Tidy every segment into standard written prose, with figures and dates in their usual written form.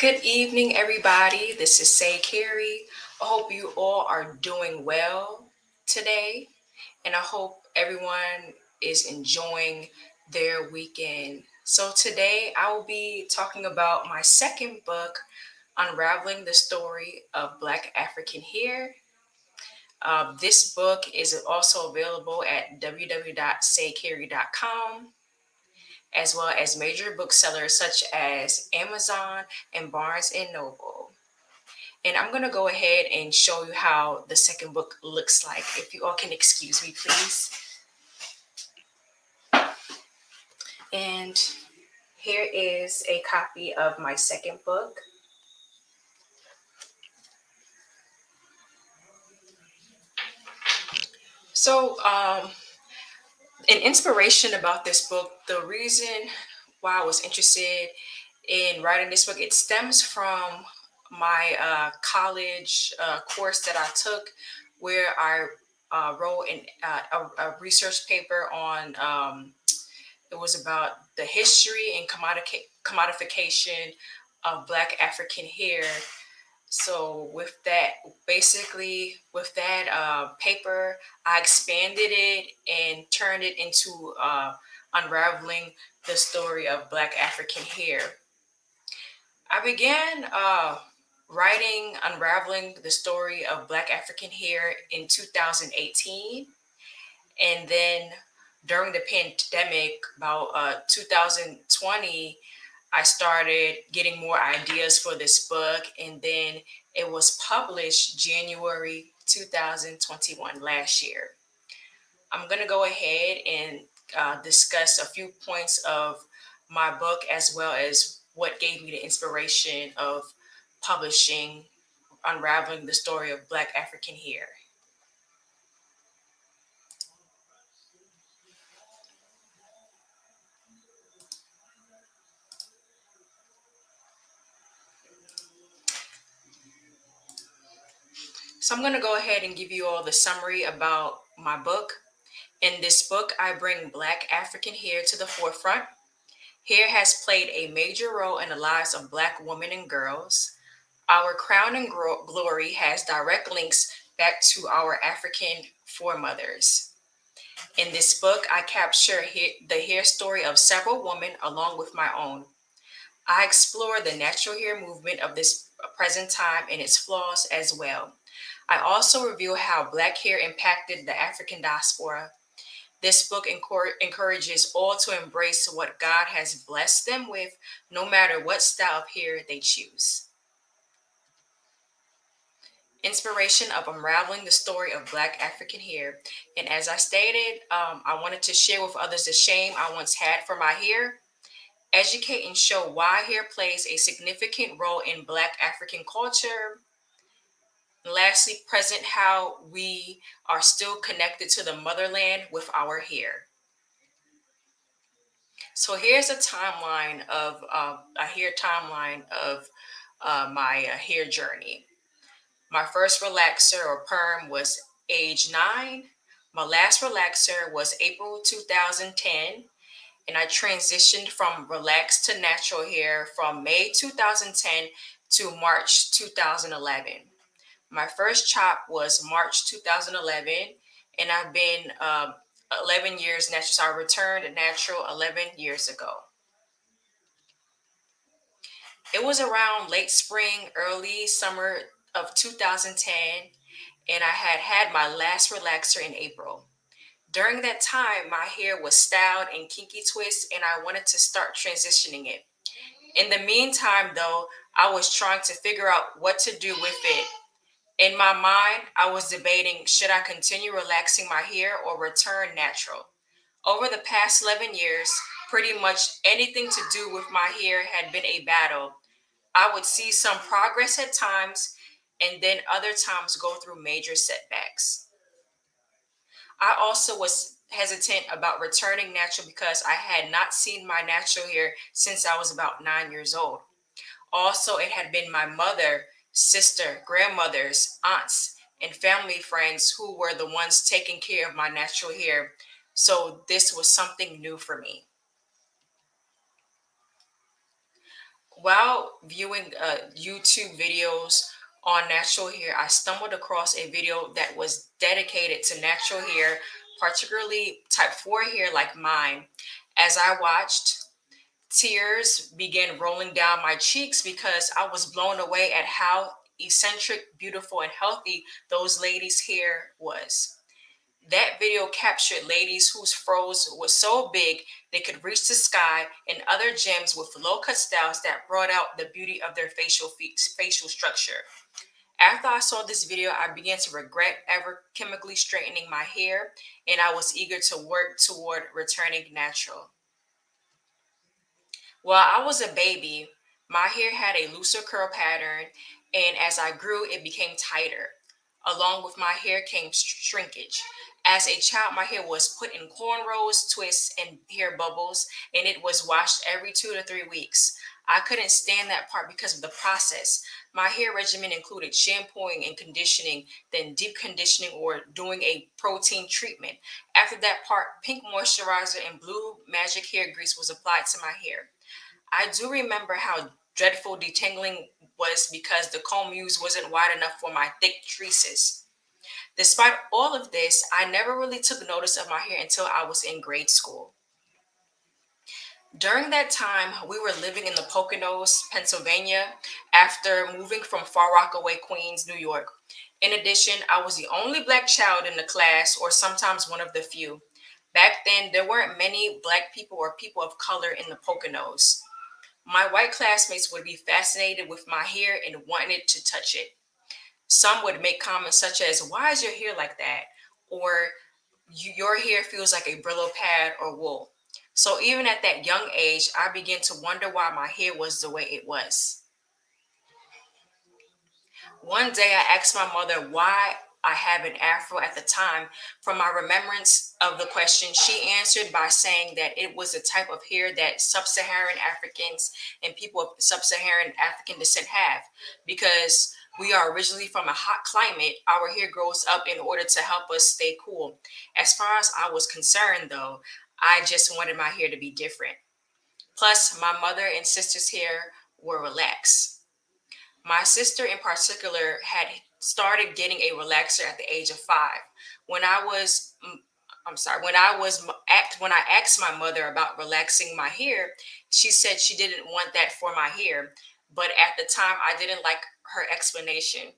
Good evening, everybody. This is Saye Carrie. I hope you all are doing well today, and I hope everyone is enjoying their weekend. So, today I will be talking about my second book, Unraveling the Story of Black African Hair. This book is also available at www.sayecarrie.com, as well as major booksellers such as Amazon and Barnes and Noble. And I'm going to go ahead and show you how the second book looks like. If you all can excuse me, please. And here is a copy of my second book. So, an inspiration about this book, the reason why I was interested in writing this book, it stems from my college course that I took, where I wrote a research paper on. It was about the history and commodification of Black African hair. So with that paper, I expanded it and turned it into unraveling the story of Black African hair. I began writing Unraveling the Story of Black African Hair in 2018. And then during the pandemic, about 2020, I started getting more ideas for this book. And then it was published January 2021, last year. I'm going to go ahead and discuss a few points of my book, as well as what gave me the inspiration of publishing Unraveling the Story of Black African Hair. So I'm going to go ahead and give you all the summary about my book. In this book, I bring Black African hair to the forefront. Hair has played a major role in the lives of Black women and girls. Our crown and glory has direct links back to our African foremothers. In this book, I capture the hair story of several women along with my own. I explore the natural hair movement of this present time and its flaws as well. I also reveal how Black hair impacted the African diaspora. This book encourages all to embrace what God has blessed them with, no matter what style of hair they choose. Inspiration of unraveling the story of Black African hair. And as I stated, I wanted to share with others the shame I once had for my hair, educate and show why hair plays a significant role in Black African culture. And lastly, present how we are still connected to the motherland with our hair. So here's a hair timeline of my hair journey. My first relaxer or perm was age 9. My last relaxer was April 2010. And I transitioned from relaxed to natural hair from May 2010 to March 2011. My first chop was March 2011, and I've been 11 years natural. So I returned natural 11 years ago. It was around late spring, early summer of 2010, and I had had my last relaxer in April. During that time, my hair was styled in kinky twists, and I wanted to start transitioning it. In the meantime, though, I was trying to figure out what to do with it. In my mind, I was debating, should I continue relaxing my hair or return natural? Over the past 11 years, pretty much anything to do with my hair had been a battle. I would see some progress at times and then other times go through major setbacks. I also was hesitant about returning natural because I had not seen my natural hair since I was about 9 years old. Also, it had been my mother, sister, grandmothers, aunts, and family friends who were the ones taking care of my natural hair. So this was something new for me. While viewing YouTube videos on natural hair, I stumbled across a video that was dedicated to natural hair, particularly type 4 hair like mine. As I watched, tears began rolling down my cheeks because I was blown away at how eccentric, beautiful, and healthy those ladies' hair was. That video captured ladies whose fros was so big they could reach the sky, and other gems with low cut styles that brought out the beauty of their facial structure. After I saw this video, I began to regret ever chemically straightening my hair, and I was eager to work toward returning natural. While I was a baby, my hair had a looser curl pattern, and as I grew, it became tighter. Along with my hair came shrinkage. As a child, my hair was put in cornrows, twists, and hair bubbles, and it was washed every 2 to 3 weeks. I couldn't stand that part because of the process. My hair regimen included shampooing and conditioning, then deep conditioning or doing a protein treatment. After that part, pink moisturizer and blue magic hair grease was applied to my hair. I do remember how dreadful detangling was because the comb used wasn't wide enough for my thick tresses. Despite all of this, I never really took notice of my hair until I was in grade school. During that time, we were living in the Poconos, Pennsylvania, after moving from Far Rockaway, Queens, New York. In addition, I was the only black child in the class, or sometimes one of the few. Back then, there weren't many black people or people of color in the Poconos. My white classmates would be fascinated with my hair and wanted to touch it. Some would make comments such as, "Why is your hair like that?" Or, Your hair feels like a Brillo pad or wool." So even at that young age, I began to wonder why my hair was the way it was. One day I asked my mother why I have an afro at the time. From my remembrance of the question, she answered by saying that it was a type of hair that sub Saharan Africans and people of sub Saharan African descent have. Because we are originally from a hot climate, our hair grows up in order to help us stay cool. As far as I was concerned, though, I just wanted my hair to be different. Plus, my mother and sister's hair were relaxed. My sister, in particular, had started getting a relaxer at the age of 5. When I was, I'm sorry, when I asked my mother about relaxing my hair, she said she didn't want that for my hair. But at the time, I didn't like her explanation.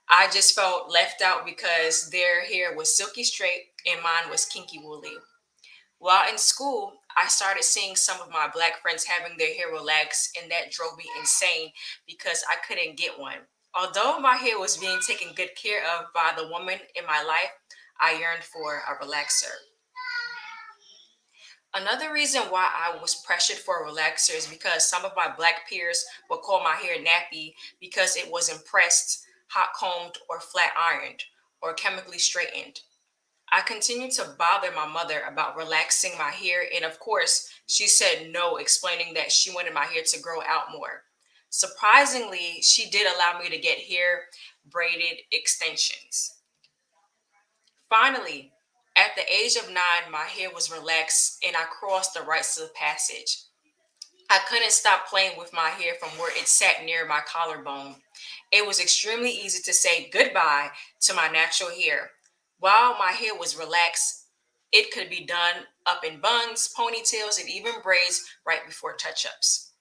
I just felt left out because their hair was silky straight and mine was kinky woolly. While in school, I started seeing some of my black friends having their hair relaxed, and that drove me insane because I couldn't get one. Although my hair was being taken good care of by the woman in my life, I yearned for a relaxer. Another reason why I was pressured for a relaxer is because some of my black peers would call my hair nappy because it wasn't pressed, hot combed, or flat ironed, or chemically straightened. I continued to bother my mother about relaxing my hair, and of course, she said no, explaining that she wanted my hair to grow out more. Surprisingly, she did allow me to get hair braided extensions. Finally, at the age of 9, my hair was relaxed and I crossed the rites of passage. I couldn't stop playing with my hair from where it sat near my collarbone. It was extremely easy to say goodbye to my natural hair. While my hair was relaxed, it could be done up in buns, ponytails, and even braids right before touch ups.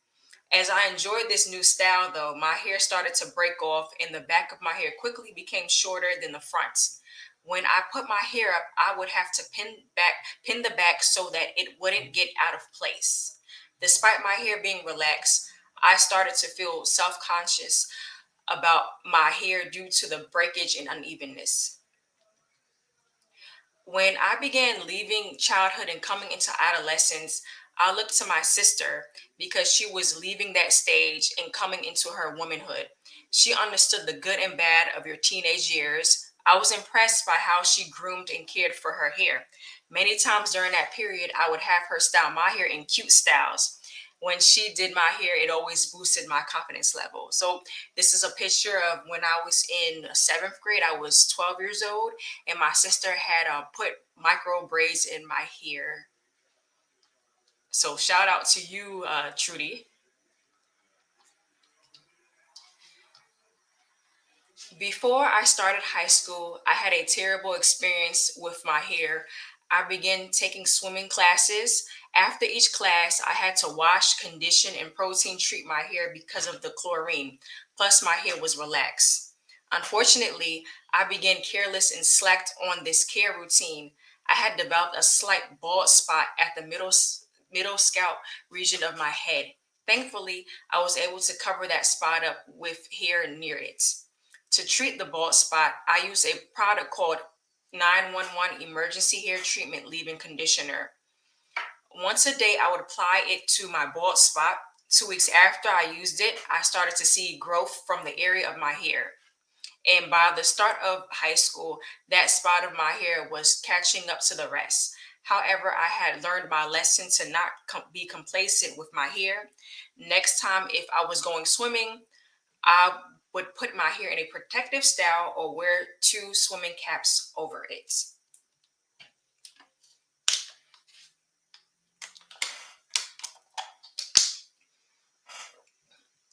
As I enjoyed this new style, though, my hair started to break off and the back of my hair quickly became shorter than the front. When I put my hair up, I would have to pin the back so that it wouldn't get out of place. Despite my hair being relaxed, I started to feel self-conscious about my hair due to the breakage and unevenness. When I began leaving childhood and coming into adolescence, I looked to my sister because she was leaving that stage and coming into her womanhood. She understood the good and bad of your teenage years. I was impressed by how she groomed and cared for her hair. Many times during that period, I would have her style my hair in cute styles. When she did my hair, it always boosted my confidence level. So, this is a picture of when I was in seventh grade. I was 12 years old and my sister had put micro braids in my hair. So shout out to you, Trudy. Before I started high school, I had a terrible experience with my hair. I began taking swimming classes. After each class, I had to wash, condition, and protein treat my hair because of the chlorine. Plus, my hair was relaxed. Unfortunately, I began careless and slacked on this care routine. I had developed a slight bald spot at the middle scalp region of my head. Thankfully, I was able to cover that spot up with hair near it. To treat the bald spot, I use a product called 911 Emergency Hair Treatment Leave-In Conditioner. Once a day, I would apply it to my bald spot. 2 weeks after I used it, I started to see growth from the area of my hair. And by the start of high school, that spot of my hair was catching up to the rest. However, I had learned my lesson to not be complacent with my hair. Next time, if I was going swimming, I would put my hair in a protective style or wear two swimming caps over it.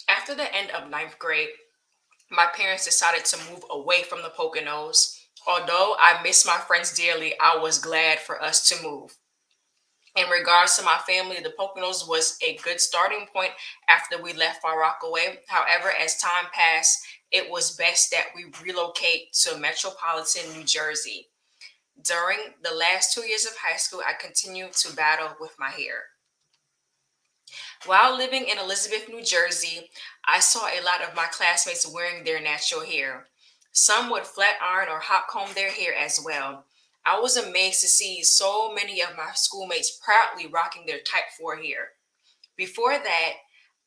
After the end of ninth grade, my parents decided to move away from the Poconos. Although I miss my friends dearly, I was glad for us to move. In regards to my family, the Poconos was a good starting point after we left Far Rockaway. However, as time passed, it was best that we relocate to metropolitan New Jersey. During the last 2 years of high school, I continued to battle with my hair. While living in Elizabeth, New Jersey, I saw a lot of my classmates wearing their natural hair. Some would flat iron or hot comb their hair as well. I was amazed to see so many of my schoolmates proudly rocking their type 4 hair. Before that,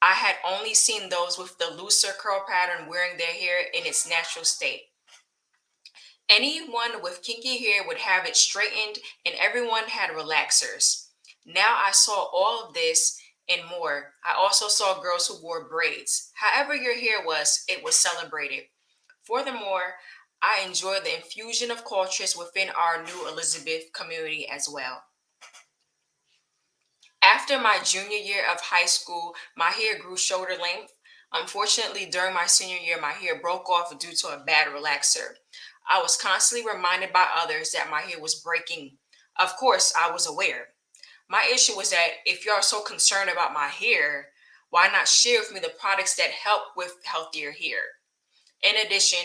I had only seen those with the looser curl pattern wearing their hair in its natural state. Anyone with kinky hair would have it straightened, and everyone had relaxers. Now I saw all of this and more. I also saw girls who wore braids. However, your hair was, it was celebrated. Furthermore, I enjoyed the infusion of cultures within our new Elizabeth community as well. After my junior year of high school, my hair grew shoulder length. Unfortunately, during my senior year, my hair broke off due to a bad relaxer. I was constantly reminded by others that my hair was breaking. Of course, I was aware. My issue was that if you are so concerned about my hair, why not share with me the products that help with healthier hair? In addition,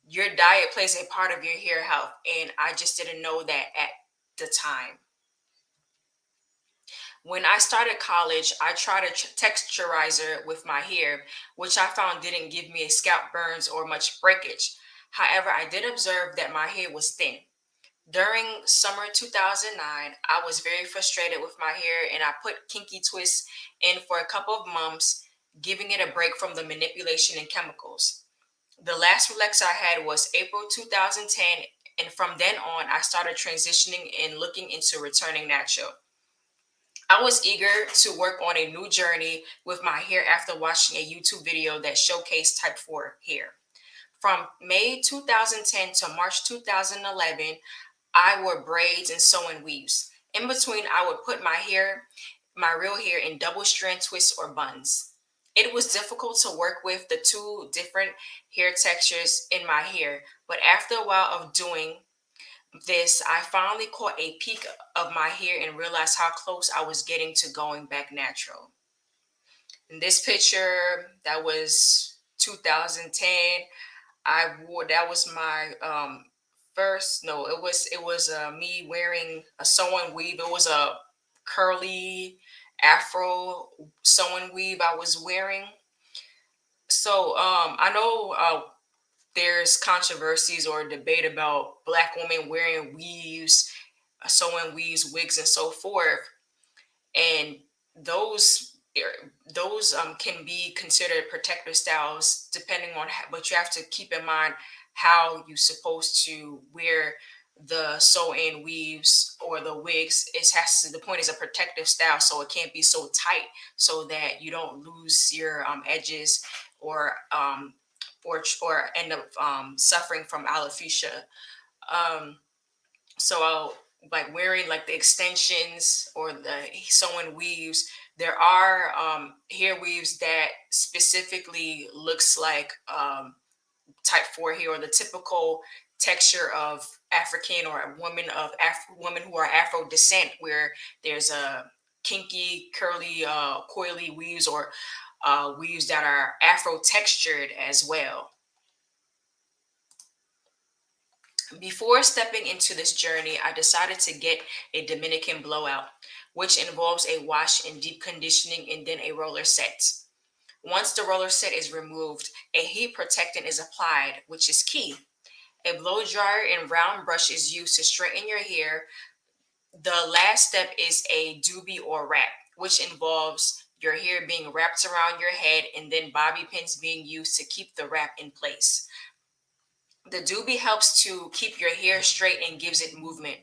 your diet plays a part of your hair health, and I just didn't know that at the time. When I started college, I tried a texturizer with my hair, which I found didn't give me a scalp burns or much breakage. However, I did observe that my hair was thin. During summer 2009, I was very frustrated with my hair and I put Kinky Twist in for a couple of months, giving it a break from the manipulation and chemicals. The last relax I had was April 2010, and from then on, I started transitioning and looking into returning natural. I was eager to work on a new journey with my hair after watching a YouTube video that showcased type 4 hair. From May 2010 to March 2011, I wore braids and sew-in weaves. In between, I would put my real hair in double strand twists or buns. It was difficult to work with the two different hair textures in my hair, but after a while of doing this, I finally caught a peak of my hair and realized how close I was getting to going back natural. In this picture, that was 2010. I wore that was my first no, it was me wearing a sewing weave. It was a curly afro sewing weave I was wearing. So I know there's controversies or debate about black women wearing weaves, sewing weaves, wigs, and so forth, and those can be considered protective styles depending on how, but you have to keep in mind how you're supposed to wear the sew-in weaves or the wigs. It has to, the point is a protective style, so it can't be so tight so that you don't lose your edges or or end up suffering from alopecia. Um, so like wearing like the extensions or the sewing weaves, there are hair weaves that specifically looks like type 4 hair, or the typical texture of African or women who are Afro descent, where there's a kinky, curly, coily weaves, or weaves that are Afro textured as well. Before stepping into this journey, I decided to get a Dominican blowout, which involves a wash and deep conditioning and then a roller set. Once the roller set is removed, a heat protectant is applied, which is key. A blow dryer and round brush is used to straighten your hair. The last step is a doobie or wrap, which involves your hair being wrapped around your head and then bobby pins being used to keep the wrap in place. The doobie helps to keep your hair straight and gives it movement.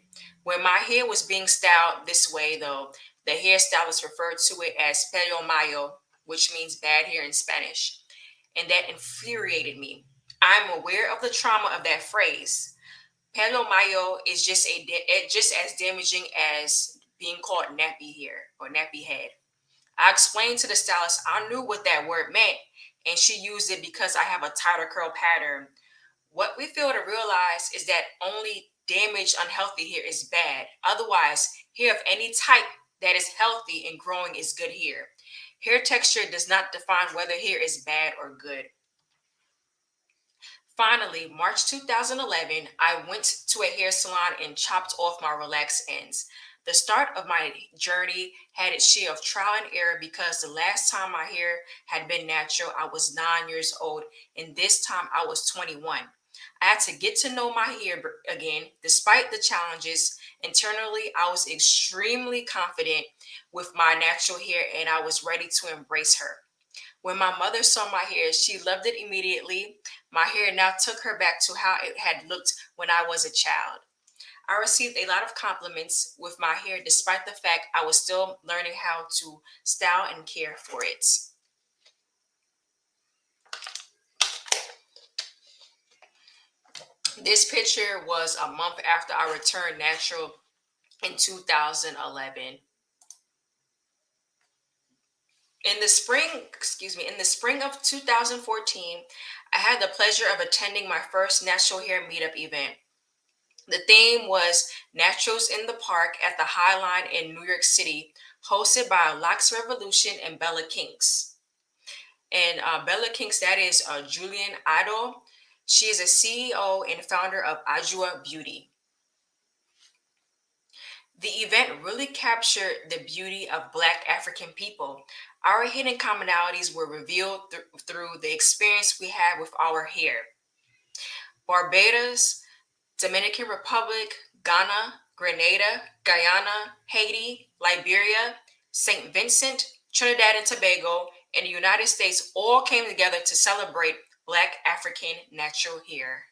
When my hair was being styled this way, though, the hairstylist referred to it as pelo mayo, which means bad hair in Spanish, and that infuriated me. I'm aware of the trauma of that phrase. Pelo mayo is just as damaging as being called nappy hair or nappy head. I explained to the stylist I knew what that word meant, and she used it because I have a tighter curl pattern. What we fail to realize is that only damaged, unhealthy hair is bad. Otherwise, hair of any type that is healthy and growing is good hair. Hair texture does not define whether hair is bad or good. Finally, March 2011, I went to a hair salon and chopped off my relaxed ends. The start of my journey had its share of trial and error because the last time my hair had been natural, I was 9 years old, and this time I was 21. I had to get to know my hair again. Despite the challenges, internally, I was extremely confident with my natural hair and I was ready to embrace her. When my mother saw my hair, she loved it immediately. My hair now took her back to how it had looked when I was a child. I received a lot of compliments with my hair, despite the fact I was still learning how to style and care for it. This picture was a month after I returned natural in 2011. In the spring of 2014, I had the pleasure of attending my first natural hair meetup event. The theme was Naturals in the Park at the High Line in New York City, hosted by Locks Revolution and Bella Kinks. And Bella Kinks, that is Julian Idol. She is a CEO and founder of Ajua Beauty. The event really captured the beauty of Black African people. Our hidden commonalities were revealed through the experience we had with our hair. Barbados, Dominican Republic, Ghana, Grenada, Guyana, Haiti, Liberia, St. Vincent, Trinidad and Tobago, and the United States all came together to celebrate Black African natural hair.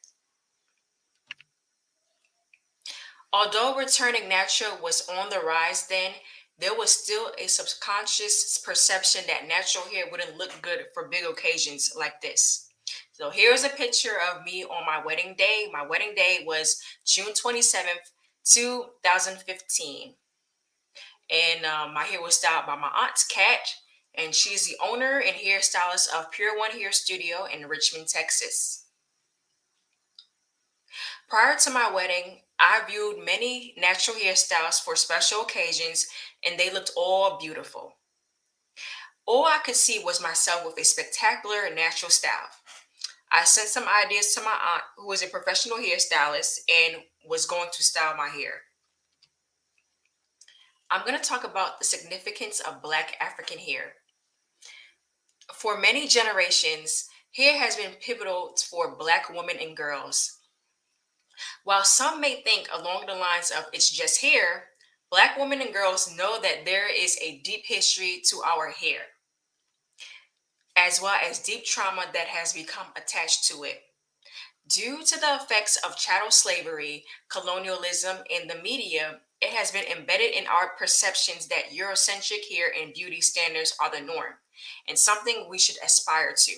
Although returning natural was on the rise then, there was still a subconscious perception that natural hair wouldn't look good for big occasions like this. So here's a picture of me on my wedding day. My wedding day was June 27th, 2015. And my hair was styled by my aunt's Kat, and she's the owner and hairstylist of Pure One Hair Studio in Richmond, Texas. Prior to my wedding, I viewed many natural hairstyles for special occasions, and they looked all beautiful. All I could see was myself with a spectacular natural style. I sent some ideas to my aunt, who was a professional hairstylist and was going to style my hair. I'm going to talk about the significance of Black African hair. For many generations, hair has been pivotal for Black women and girls. While some may think along the lines of it's just hair, Black women and girls know that there is a deep history to our hair, as well as deep trauma that has become attached to it. Due to the effects of chattel slavery, colonialism, and the media, it has been embedded in our perceptions that Eurocentric hair and beauty standards are the norm, and something we should aspire to.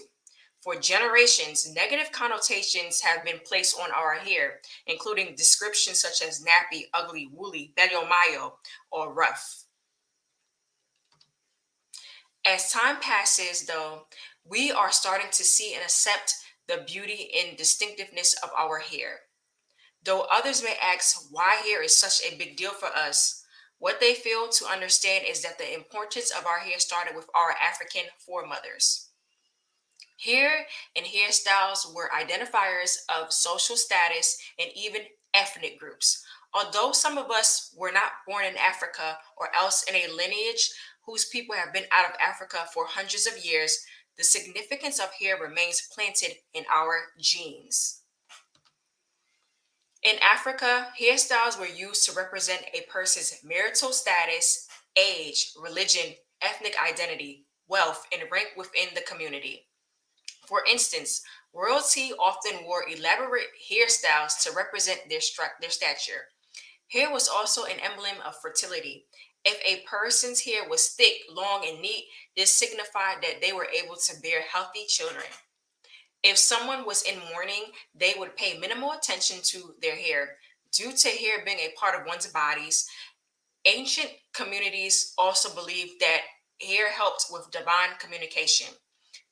For generations, negative connotations have been placed on our hair, including descriptions such as nappy, ugly, woolly, bello mayo, or rough. As time passes, though, we are starting to see and accept the beauty and distinctiveness of our hair. Though others may ask why hair is such a big deal for us, what they fail to understand is that the importance of our hair started with our African foremothers. Hair and hairstyles were identifiers of social status and even ethnic groups. Although some of us were not born in Africa or else in a lineage whose people have been out of Africa for hundreds of years, the significance of hair remains planted in our genes. In Africa, hairstyles were used to represent a person's marital status, age, religion, ethnic identity, wealth, and rank within the community. For instance, royalty often wore elaborate hairstyles to represent their stature. Hair was also an emblem of fertility. If a person's hair was thick, long, and neat, this signified that they were able to bear healthy children. If someone was in mourning, they would pay minimal attention to their hair. Due to hair being a part of one's bodies, ancient communities also believed that hair helped with divine communication.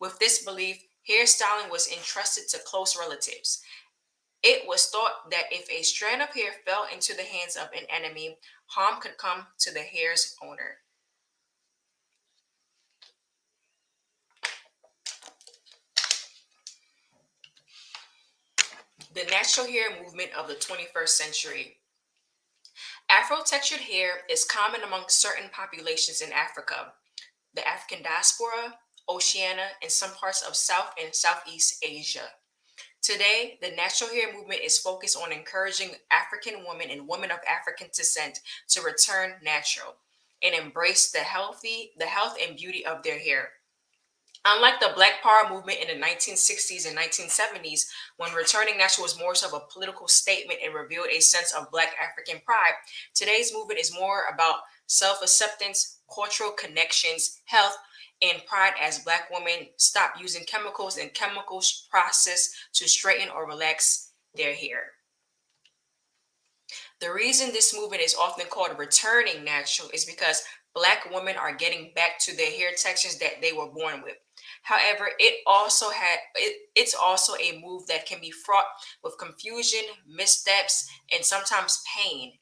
With this belief, hairstyling was entrusted to close relatives. It was thought that if a strand of hair fell into the hands of an enemy, harm could come to the hair's owner. The natural hair movement of the 21st century. Afro textured hair is common among certain populations in Africa, the African diaspora, Oceania, and some parts of South and Southeast Asia. Today, the natural hair movement is focused on encouraging African women and women of African descent to return natural and embrace the health and beauty of their hair. Unlike the Black Power movement in the 1960s and 1970s, when returning natural was more so of a political statement and revealed a sense of Black African pride, today's movement is more about self acceptance, cultural connections, health, and pride as Black women stop using chemicals and chemicals process to straighten or relax their hair. The reason this movement is often called returning natural is because Black women are getting back to their hair textures that they were born with. However, it's also a move that can be fraught with confusion, missteps, and sometimes pain,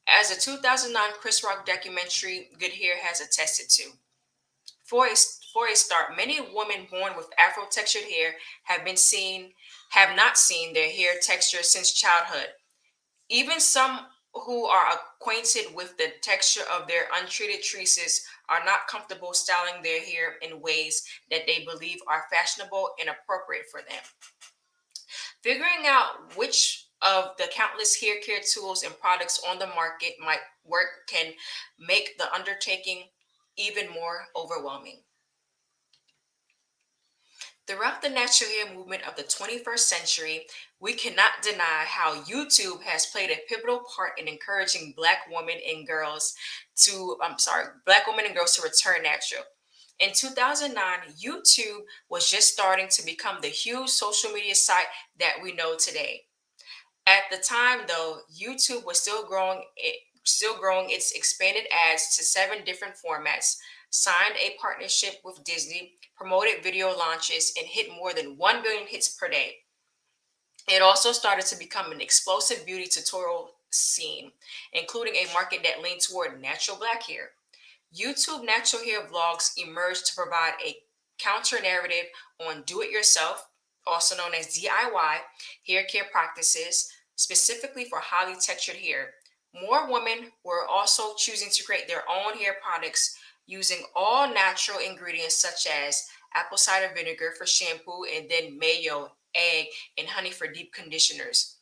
as the 2009 Chris Rock documentary Good Hair has attested to. For a start, many women born with Afro textured hair have not seen their hair texture since childhood. Even some who are acquainted with the texture of their untreated tresses are not comfortable styling their hair in ways that they believe are fashionable and appropriate for them. Figuring out which of the countless hair care tools and products on the market might work can make the undertaking even more overwhelming. Throughout the natural hair movement of the 21st century, we cannot deny how YouTube has played a pivotal part in encouraging Black women and girls to return natural. In 2009, YouTube was just starting to become the huge social media site that we know today. At the time, though, YouTube was still growing its expanded ads to seven different formats, signed a partnership with Disney, promoted video launches, and hit more than 1 billion hits per day. It also started to become an explosive beauty tutorial scene, including a market that leaned toward natural black hair. YouTube natural hair vlogs emerged to provide a counter narrative on do it yourself, also known as DIY, hair care practices, specifically for highly textured hair. More women were also choosing to create their own hair products using all natural ingredients such as apple cider vinegar for shampoo and then mayo, egg, and honey for deep conditioners.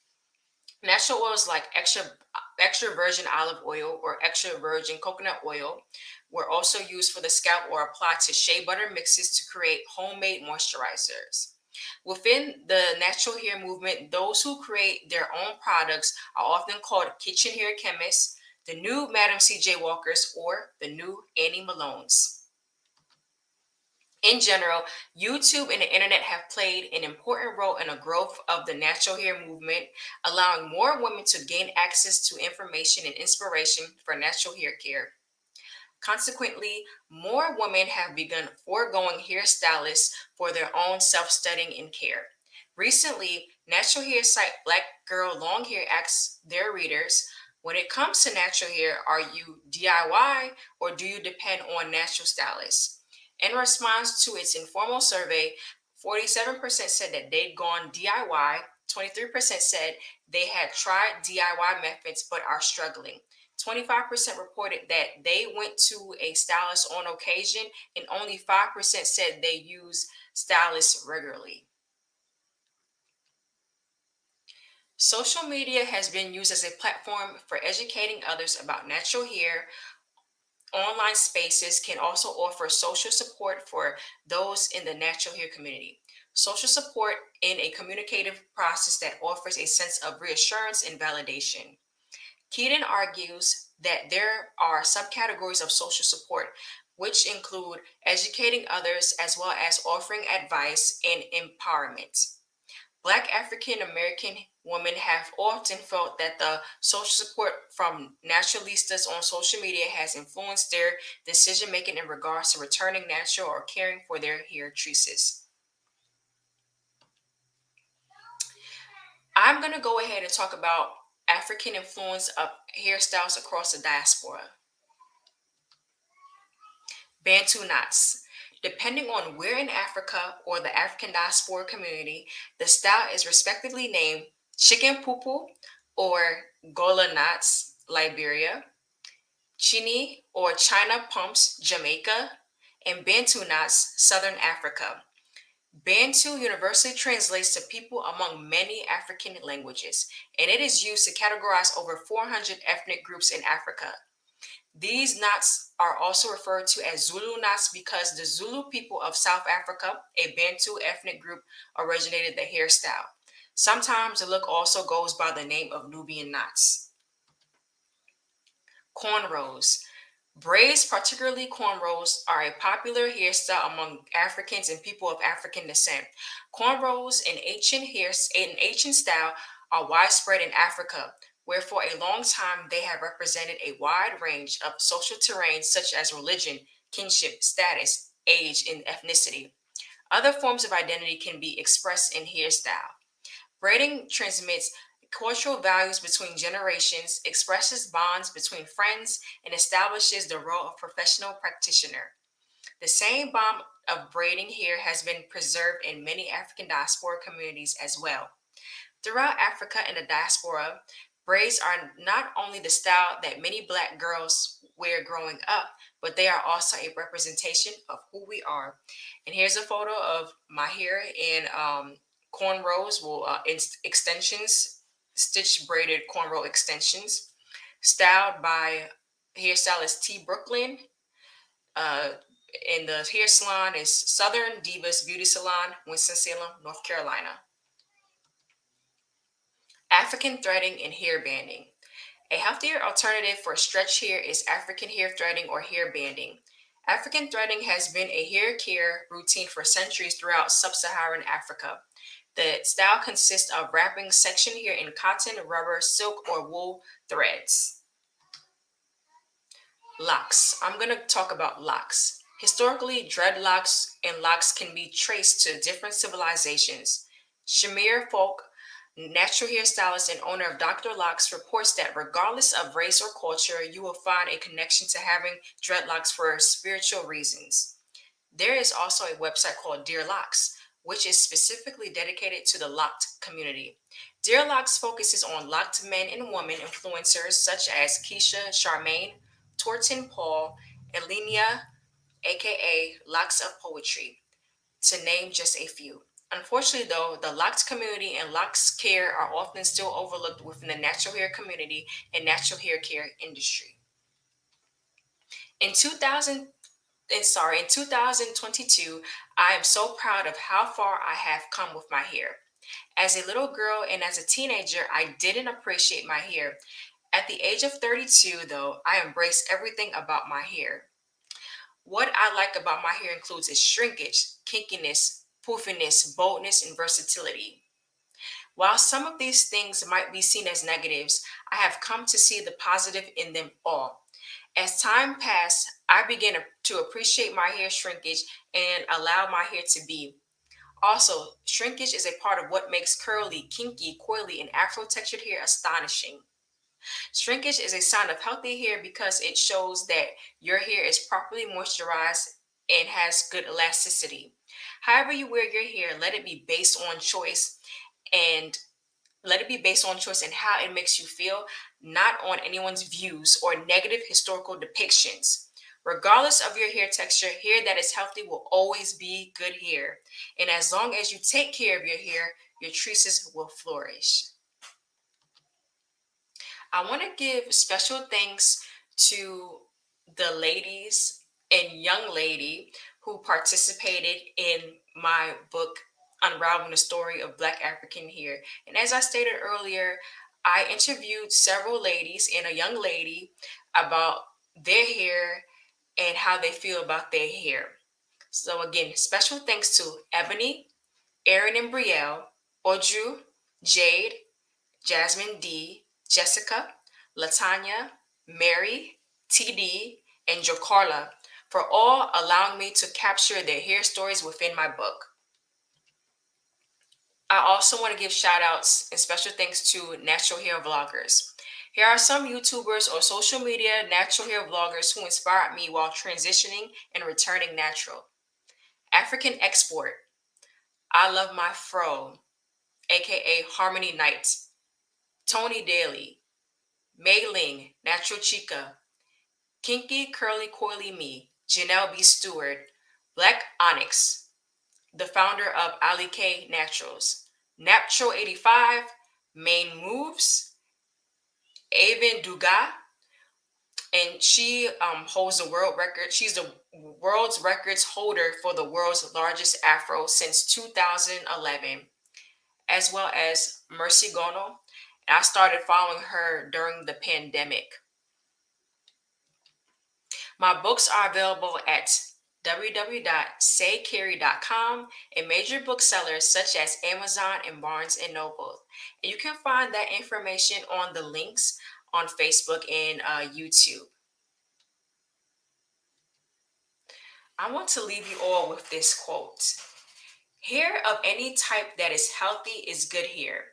Natural oils like extra virgin olive oil or extra virgin coconut oil were also used for the scalp or applied to shea butter mixes to create homemade moisturizers. Within the natural hair movement, those who create their own products are often called kitchen hair chemists, the new Madam CJ Walkers, or the new Annie Malones. In general, YouTube and the internet have played an important role in the growth of the natural hair movement, allowing more women to gain access to information and inspiration for natural hair care. Consequently, more women have begun foregoing hairstylists for their own self studying and care. Recently, natural hair site Black Girl Long Hair asks their readers, when it comes to natural hair, are you DIY or do you depend on natural stylists? In response to its informal survey, 47% said that they'd gone DIY, 23% said they had tried DIY methods but are struggling. 25% reported that they went to a stylist on occasion, and only 5% said they use stylists regularly. Social media has been used as a platform for educating others about natural hair. Online spaces can also offer social support for those in the natural hair community. Social support in a communicative process that offers a sense of reassurance and validation. Keaton argues that there are subcategories of social support, which include educating others as well as offering advice and empowerment. Black African American women have often felt that the social support from naturalistas on social media has influenced their decision making in regards to returning natural or caring for their hair treatments. I'm going to go ahead and talk about African influence of hairstyles across the diaspora. Bantu knots. Depending on where in Africa or the African diaspora community, the style is respectively named chicken pupu or gola knots, Liberia, chini or China pumps, Jamaica, and Bantu knots, Southern Africa. Bantu universally translates to people among many African languages, and it is used to categorize over 400 ethnic groups in Africa. These knots are also referred to as Zulu knots because the Zulu people of South Africa, a Bantu ethnic group, originated the hairstyle. Sometimes the look also goes by the name of Nubian knots. Cornrows. Braids, particularly cornrows, are a popular hairstyle among Africans and people of African descent. Cornrows in ancient style are widespread in Africa, where for a long time they have represented a wide range of social terrains such as religion, kinship, status, age, and ethnicity. Other forms of identity can be expressed in hairstyle. Braiding transmits cultural values between generations, expresses bonds between friends, and establishes the role of professional practitioner. The same bond of braiding hair has been preserved in many African diaspora communities as well. Throughout Africa and the diaspora, braids are not only the style that many black girls wear growing up, but they are also a representation of who we are. And here's a photo of my hair in cornrows, extensions, stitch braided cornrow extensions, styled by hairstylist T. Brooklyn. Uh, and the hair salon is Southern Divas Beauty Salon, Winston-Salem, North Carolina. African threading and hair banding. A healthier alternative for stretch hair is African hair threading or hair banding. African threading has been a hair care routine for centuries throughout sub Saharan Africa. The style consists of wrapping section hair in cotton, rubber, silk, or wool threads. Locks. I'm going to talk about locks. Historically, dreadlocks and locks can be traced to different civilizations. Shamir Folk, natural hairstylist and owner of Dr. Locks, reports that regardless of race or culture, you will find a connection to having dreadlocks for spiritual reasons. There is also a website called Dear Locks, which is specifically dedicated to the locked community. Dear Locks focuses on locked men and women influencers such as Keisha Charmaine, Torton Paul, Elenia, aka Locks of Poetry, to name just a few. Unfortunately, though, the locked community and locks care are often still overlooked within the natural hair community and natural hair care industry. In 2000, in 2022, I am so proud of how far I have come with my hair. As a little girl and as a teenager, I didn't appreciate my hair. At the age of 32, though, I embrace everything about my hair. What I like about my hair includes its shrinkage, kinkiness, poofiness, boldness, and versatility. While some of these things might be seen as negatives, I have come to see the positive in them all. As time passed, I began to appreciate my hair shrinkage and allow my hair to be. Also, shrinkage is a part of what makes curly, kinky, coily, and afro textured hair astonishing. Shrinkage is a sign of healthy hair because it shows that your hair is properly moisturized and has good elasticity. However, you wear your hair, let it be based on choice and and how it makes you feel, not on anyone's views or negative historical depictions. Regardless of your hair texture, hair that is healthy will always be good hair. And as long as you take care of your hair, your tresses will flourish. I want to give special thanks to the ladies and young lady who participated in my book, Unraveling the Story of Black African Hair. And as I stated earlier, I interviewed several ladies and a young lady about their hair and how they feel about their hair. So, again, special thanks to Ebony, Erin and Brielle, Oju, Jade, Jasmine D, Jessica, Latanya, Mary, TD, and Jocarla for all allowing me to capture their hair stories within my book. I also want to give shout outs and special thanks to natural hair vloggers. Here are some YouTubers or social media natural hair vloggers who inspired me while transitioning and returning natural. African Export, I Love My Fro, aka Harmony Knight, Tony Daly, Mei Ling, Natural Chica, Kinky Curly Coily Me, Janelle B. Stewart, Black Onyx, the founder of Ali K Naturals, Naptro 85, Main Moves, Avon Dugas, and she holds the world record. She's the world's records holder for the world's largest afro since 2011, as well as Mercy Gono. And I started following her during the pandemic. My books are available at www.sayecarrie.com and major booksellers such as Amazon and Barnes and Noble. And you can find that information on the links on Facebook and YouTube. I want to leave you all with this quote. Hair of any type that is healthy is good hair.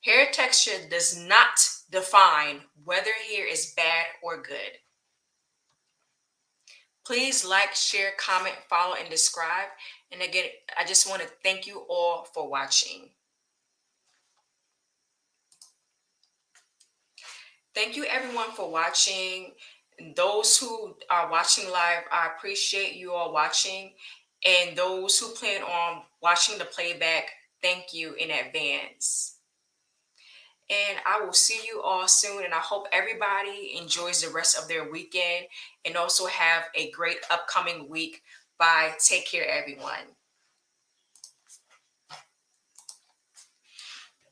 Hair texture does not define whether hair is bad or good. Please like, share, comment, follow, and subscribe. And again, I just want to thank you all for watching. Thank you everyone for watching. Those who are watching live, I appreciate you all watching. And those who plan on watching the playback, thank you in advance. And I will see you all soon. And I hope everybody enjoys the rest of their weekend and also have a great upcoming week. Bye. Take care, everyone.